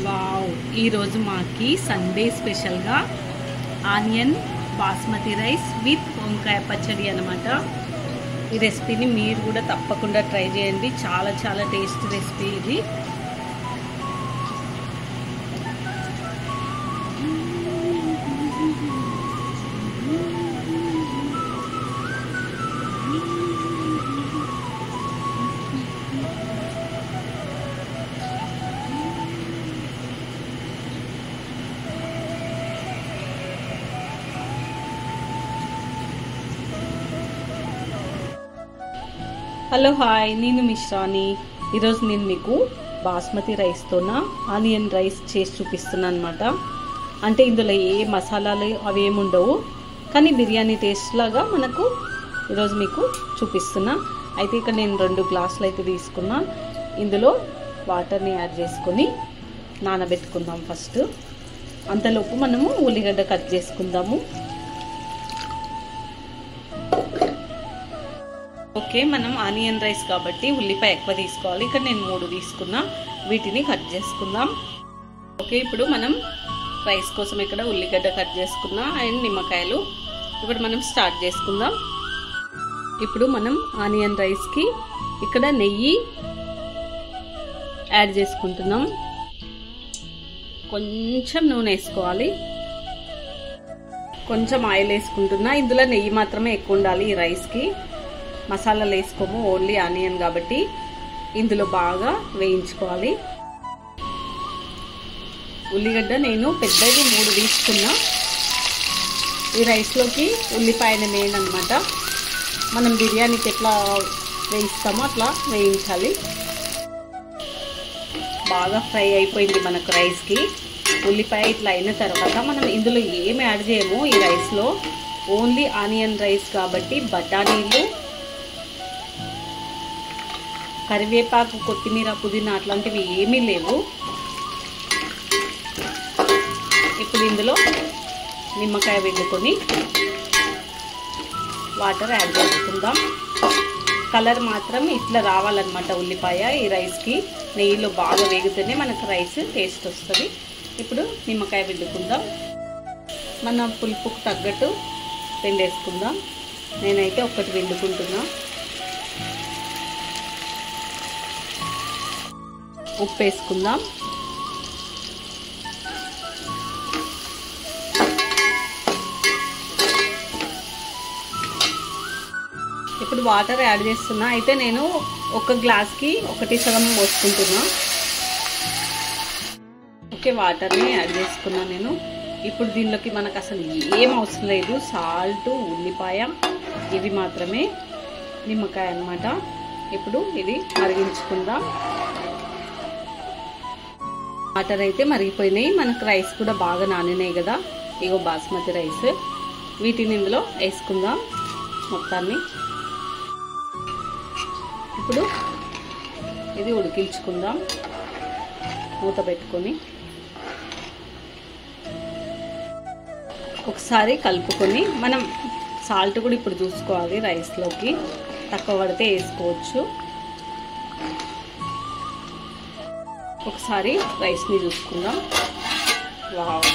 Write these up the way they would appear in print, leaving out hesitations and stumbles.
Wow, ఈరోజు మాకి Sunday స్పెషల్గా ఆనియన్ బాస్మతి రైస్ విత్ వంకాయ పచ్చడి అనమాట. ఈ రెసిపీని మీరు కూడా తప్పకుండా ట్రై చేయండి. చాలా చాలా టేస్టీ రెసిపీ ఇది. హలో హాయ్, నేను మిశ్రాని. ఈరోజు నేను మీకు బాస్మతి రైస్తోన ఆనియన్ రైస్ చేసి చూపిస్తున్నాను అనమాట. అంటే ఇందులో ఏ మసాలాలు అవి ఏమి ఉండవు, కానీ బిర్యానీ టేస్ట్ లాగా మనకు ఈరోజు మీకు చూపిస్తున్నా. అయితే ఇక్కడ నేను 2 గ్లాసులు అయితే తీసుకున్నా. ఇందులో వాటర్ని యాడ్ చేసుకొని నానబెట్టుకుందాం ఫస్ట్. అంతలోపు మనము ఉల్లిగడ్డ కట్ చేసుకుందాము. ఓకే, మనం ఆనియన్ రైస్ కాబట్టి ఉల్లిపాయ ఎక్కువ తీసుకోవాలి. ఇక్కడ నేను 3 తీసుకున్నా. వీటిని కట్ చేసుకుందాం. ఓకే, ఇప్పుడు మనం రైస్ కోసం ఇక్కడ ఉల్లిగడ్డ కట్ చేసుకున్నా అండ్ నిమ్మకాయలు. ఇప్పుడు మనం స్టార్ట్ చేసుకుందాం. ఇప్పుడు మనం ఆనియన్ రైస్కి ఇక్కడ నెయ్యి యాడ్ చేసుకుంటున్నాం. కొంచెం నూనె వేసుకోవాలి. కొంచెం ఆయిల్ వేసుకుంటున్నా. ఇందులో నెయ్యి మాత్రమే ఎక్కువ ఉండాలి ఈ రైస్కి. మసాలాలు వేసుకోము, ఓన్లీ ఆనియన్ కాబట్టి ఇందులో బాగా వేయించుకోవాలి. ఉల్లిగడ్డ నేను పెద్దది 3 తీసుకున్నా. ఈ రైస్లోకి ఉల్లిపాయన మెయిన్ అనమాట. మనం బిర్యానీకి ఎట్లా వేయిస్తామో అట్లా వేయించాలి. బాగా ఫ్రై అయిపోయింది మనకు రైస్కి. ఉల్లిపాయ ఇట్లా అయిన తర్వాత మనం ఇందులో ఏమి యాడ్ చేయము ఈ రైస్లో. ఓన్లీ ఆనియన్ రైస్ కాబట్టి బఠానీలు, కరివేపాకు, కొత్తిమీర, పుదీనా అట్లాంటివి ఏమీ లేవు. ఇప్పుడు ఇందులో నిమ్మకాయ పిండుకొని వాటర్ యాడ్ చేసుకుందాం. కలర్ మాత్రం ఇట్లా రావాలన్నమాట ఉల్లిపాయ ఈ రైస్కి. నెయ్యిలో బాగా వేగితేనే మనకు రైస్ టేస్ట్ వస్తుంది. ఇప్పుడు నిమ్మకాయ పిండుకుందాం. మన పులుపుకు తగ్గట్టు పిండేసుకుందాం. నేనైతే 1 పిండుకుంటున్నా. ఉప్పు వేసుకుందాం. ఇప్పుడు వాటర్ యాడ్ చేస్తున్నా. అయితే నేను 1 గ్లాస్కి 1 సగం పోసుకుంటున్నా. ఓకే, వాటర్ని యాడ్ చేసుకున్నా నేను. ఇప్పుడు దీనిలోకి మనకు అసలు ఏం అవసరం లేదు. సాల్ట్, ఉల్లిపాయ ఇవి మాత్రమే, నిమ్మకాయ అన్నమాట. ఇప్పుడు ఇది మరిగించుకుందాం. వాటర్ అయితే మరిగిపోయినాయి. మనకు రైస్ కూడా బాగా నానినాయి కదా. ఇగో బాస్మతి రైస్. వీటిని ఇందులో వేసుకుందాం మొత్తాన్ని. ఇప్పుడు ఇది ఉడికించుకుందాం మూత పెట్టుకొని. ఒకసారి కలుపుకొని మనం సాల్ట్ కూడా ఇప్పుడు చూసుకోవాలి. రైస్లోకి తక్కువ పడితే వేసుకోవచ్చు. ఒకసారి రైస్ని చూసుకుందాం. వావ్,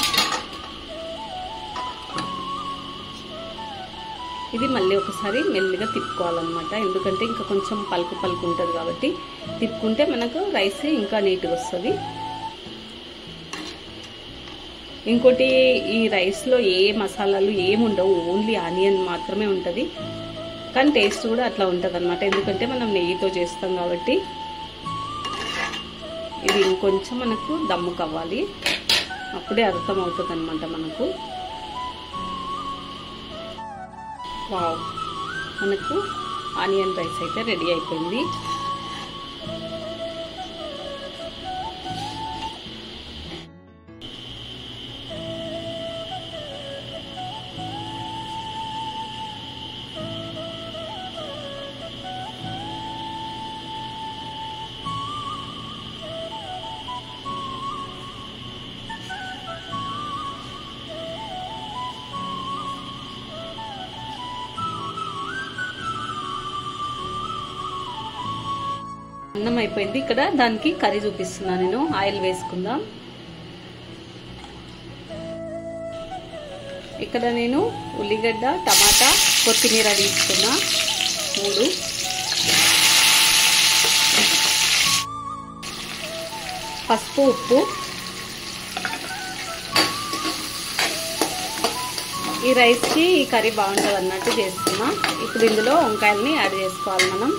ఇది మళ్ళీ ఒకసారి మెల్లిగా తిప్పుకోవాలన్నమాట. ఎందుకంటే ఇంకా కొంచెం పలుకు పలుకు ఉంటుంది కాబట్టి తిప్పుకుంటే మనకు రైస్ ఇంకా నీట్గా వస్తుంది. ఇంకోటి, ఈ రైస్లో ఏ మసాలాలు ఏముండవు, ఓన్లీ ఆనియన్ మాత్రమే ఉంటుంది. కానీ టేస్ట్ కూడా అట్లా ఉంటుంది అన్నమాట. ఎందుకంటే మనం నెయ్యితో చేస్తాం కాబట్టి. ఇది ఇంకొంచెం మనకు దమ్ము కావాలి. అప్పుడే అర్థం అవుతుంది అనమాట మనకు. వావ్, మనకు ఆనియన్ రైస్ అయితే రెడీ అయిపోయింది. అన్నం అయిపోయింది. ఇక్కడ దానికి కర్రీ చూపిస్తున్నా నేను. ఆయిల్ వేసుకుందాం. ఇక్కడ నేను ఉల్లిగడ్డ, టమాటా, కొత్తిమీర తీసుకున్నా 3. పసుపు, ఉప్పు. ఈ రైస్కి ఈ కర్రీ బాగుంటుంది అన్నట్టు చేస్తున్నా. ఇప్పుడు ఇందులో వంకాయలని యాడ్ చేసుకోవాలి మనం.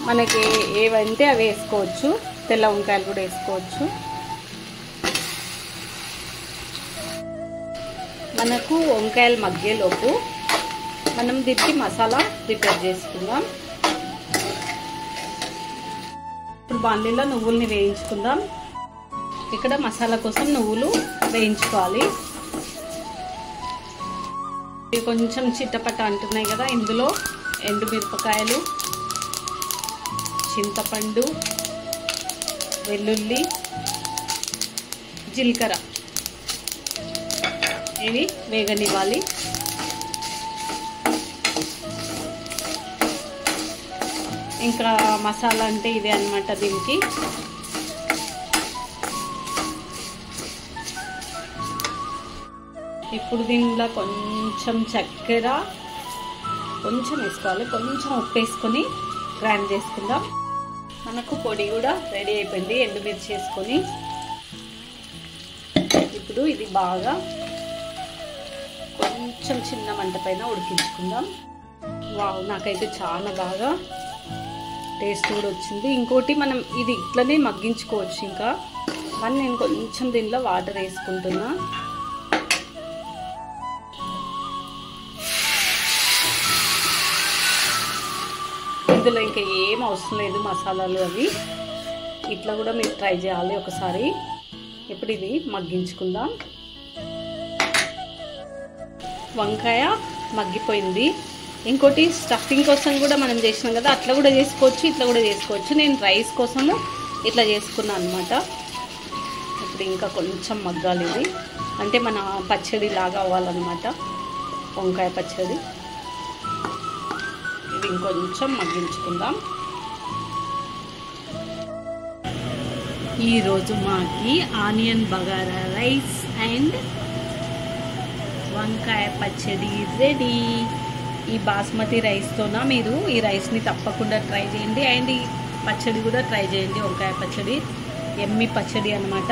మనకి ఏవంటే అవి వేసుకోవచ్చు, తెల్ల వంకాయలు కూడా వేసుకోవచ్చు. మనకు వంకాయలు మగ్గేలోపు మనం దీనికి మసాలా ప్రిపేర్ చేసుకుందాం. ఇప్పుడు బాండీలో నువ్వుల్ని వేయించుకుందాం. ఇక్కడ మసాలా కోసం నువ్వులు వేయించుకోవాలి. ఇవి కొంచెం చిట్టపట్ట అంటున్నాయి కదా, ఇందులో ఎండుమిరపకాయలు, చింతపండు, వెల్లుల్లి, జీలకర్ర ఇవి వేగనివ్వాలి. ఇంకా మసాలా అంటే ఇదే అన్నమాట. దీనికి ఇప్పుడు దీనిలో కొంచెం చక్కెర కొంచెం వేసుకోవాలి, కొంచెం ఉప్పు వేసుకొని గ్రైండ్ చేసుకుందాం. మనకు పొడి కూడా రెడీ అయిపోయింది. ఎండుమిర్చి వేసుకొని ఇప్పుడు ఇది బాగా కొంచెం చిన్న మంట పైన ఉడికించుకుందాం. వావ్, నాకైతే చాలా బాగా టేస్ట్ కూడా వచ్చింది. ఇంకోటి మనం ఇది ఇట్లనే మగ్గించుకోవచ్చు ఇంకా. కానీ నేను కొంచెం దీనిలో వాటర్ వేసుకుంటున్నా. ఇందులో ఇంకా ఏం అవసరం లేదు మసాలాలు అవి. ఇట్లా కూడా మీరు ట్రై చేయాలి ఒకసారి. ఇప్పుడు ఇది మగ్గించుకుందాం. వంకాయ మగ్గిపోయింది. ఇంకోటి స్టఫింగ్ కోసం కూడా మనం చేసినాం కదా, అట్లా కూడా చేసుకోవచ్చు, ఇట్లా కూడా చేసుకోవచ్చు. నేను రైస్ కోసము ఇట్లా చేసుకున్నాను అనమాట. ఇప్పుడు ఇంకా కొంచెం మగ్గాలి ఇది, అంటే మన పచ్చడి లాగా అవ్వాలన్నమాట, వంకాయ పచ్చడి. ఇది ఇంకొంచెం మగ్గించుకుందాం. ఈరోజు మాకి ఆనియన్ బగారా రైస్ అండ్ వంకాయ పచ్చడి రెడీ. ఈ బాస్మతి రైస్తోన మీరు ఈ రైస్ని తప్పకుండా ట్రై చేయండి. అండ్ ఈ పచ్చడి కూడా ట్రై చేయండి, వంకాయ పచ్చడి. ఎమ్మి పచ్చడి అన్నమాట.